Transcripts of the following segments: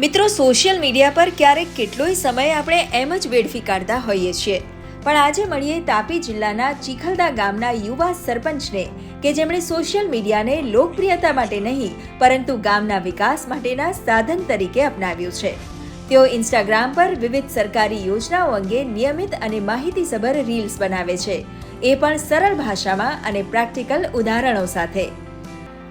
મિત્રો, social media પર ક્યારેક કેટલોય સમય આપણે એમ જ વેડફી કાઢતા હોઈએ છીએ, પણ આજે મળીએ તાપી જિલ્લાના ચીખલદા ગામના યુવા સરપંચને કે જેમણે સોશિયલ મીડિયાને લોકપ્રિયતા માટે નહીં પરંતુ ગામના વિકાસ માટેના સાધન તરીકે અપનાવ્યું છે. તેઓ ઇન્સ્ટાગ્રામ પર વિવિધ સરકારી યોજનાઓ અંગે નિયમિત અને માહિતીસભર રીલ્સ બનાવે છે, એ પણ સરળ ભાષામાં અને પ્રેક્ટિકલ ઉદાહરણો સાથે.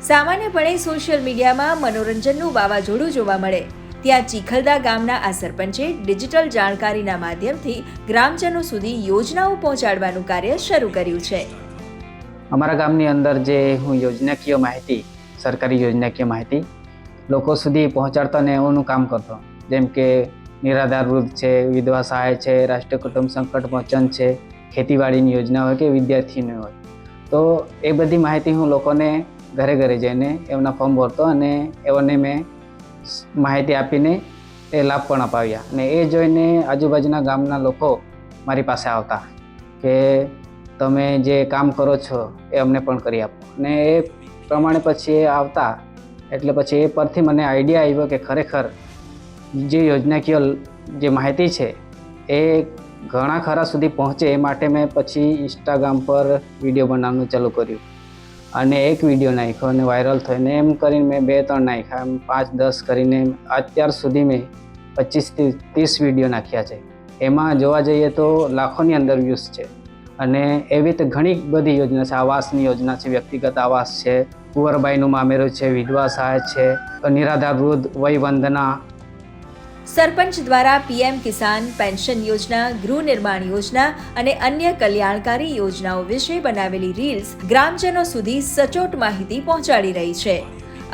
સામાન્યપણે સોશિયલ મીડિયામાં મનોરંજનનું વાવાઝોડું જોવા મળે, ત્યાં ચીખલદા ગામના આ સરપંચે ડિજિટલ જાણકારીના માધ્યમથી ગ્રામજનો સુધી યોજનાઓ પહોંચાડવાનું કાર્ય શરૂ કર્યું છે. અમારા ગામની અંદર જે હું યોજનાકીય માહિતી, સરકારી યોજનાકીય માહિતી લોકો સુધી પહોંચાડતો ને એનું કામ કરતો, જેમ કે નિરાધાર વૃદ્ધ છે, વિધવા સહાય છે, રાષ્ટ્રીય કુટુંબ સંકટ મોચન છે, ખેતીવાડીની યોજના હોય કે વિદ્યાર્થીની હોય, તો એ બધી માહિતી હું લોકોને ઘરે ઘરે જઈને એમના ફોર્મ ભરતો અને એઓને મેં માહિતી આપીને એ લાભ પણ અપાવ્યા. અને એ જોઈને આજુબાજુના ગામના લોકો મારી પાસે આવતા કે તમે જે કામ કરો છો એ અમને પણ કરી આપો. અને એ પ્રમાણે પછી એ આવતા એટલે પછી એ પરથી મને આઈડિયા આવ્યો કે ખરેખર જે યોજનાકીય જે માહિતી છે એ ઘણા ખરા સુધી પહોંચે, એ માટે મેં પછી ઇન્સ્ટાગ્રામ પર વિડીયો બનાવવાનું ચાલુ કર્યું અને એક વિડીયો નાખ્યો અને વાયરલ થયો ને એમ કરીને મેં 2-3 નાખ્યા, એમ 5-10 કરીને અત્યાર સુધી મેં 25-30 વિડીયો નાખ્યા છે. એમાં જોવા જઈએ તો લાખોની અંદર વ્યૂઝ છે. અને એવી તો ઘણી બધી યોજના છે. આવાસની યોજના છે, વ્યક્તિગત આવાસ છે, કુંવરબાઈનું મામેરું છે, વિધવા સહાય છે, નિરાધાર વૃદ્ધ વય વંદના. સરપંચ દ્વારા પીએમ કિસાન પેન્શન યોજના, ગૃહ નિર્માણ યોજના અને અન્ય કલ્યાણકારી યોજનાઓ વિશે બનાવેલી રીલ્સ ગ્રામજનો સુધી સચોટ માહિતી પહોંચાડી રહી છે.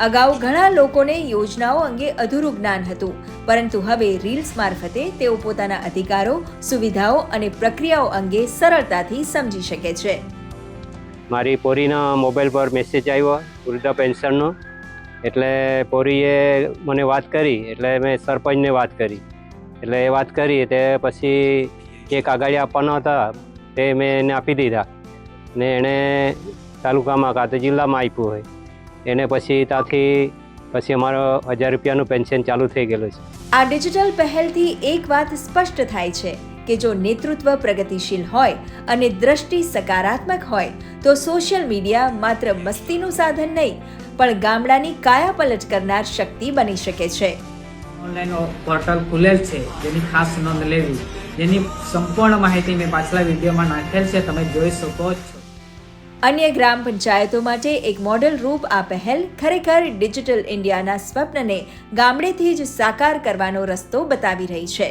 અગાઉ ઘણા લોકોને યોજનાઓ અંગે અધૂરું જ્ઞાન હતું, પરંતુ હવે રીલ્સ મારફતે તેઓ પોતાના અધિકારો, સુવિધાઓ અને પ્રક્રિયાઓ અંગે સરળતાથી સમજી શકે છે. મારી પોરીના મોબાઈલ પર મેસેજ આવ્યો વૃદ્ધા પેન્શનનો, એટલે પોરીએ મને વાત કરી, એટલે મેં સરપંચને વાત કરી, એટલે એ વાત કરી તે પછી જે કાગળિયા આપવાના હતા તે મેં એને આપી દીધા ને એણે તાલુકામાં કાં તો જિલ્લામાં આપ્યું હોય એને પછી ત્યાંથી પછી અમારો 1000 રૂપિયાનું પેન્શન ચાલુ થઈ ગયેલું છે. આ ડિજિટલ પહેલથી એક વાત સ્પષ્ટ થાય છે કે જો નેતૃત્વ પ્રગતિશીલ હોય અને દ્રષ્ટિ સકારાત્મક હોય તો સોશિયલ મીડિયા માત્ર મસ્તીનું સાધન નહીં પણ ગામડાની કાયાપલટ કરનાર શક્તિ બની શકે છે. ઓનલાઈન પોર્ટલ ખુલેલ છે જેની ખાસ નોંધ લેવી, જેની સંપૂર્ણ માહિતી મેં પાછલા વિડીયોમાં નાખેલ છે, તમે જોઈ શકો છો. અન્ય ગ્રામ પંચાયતો માટે એક મોડેલ રૂપ આ પહેલ ખરેખર ડિજિટલ ઇન્ડિયાના સ્વપ્નને ગામડેથી જ સાકાર કરવાનો રસ્તો બતાવી રહી છે.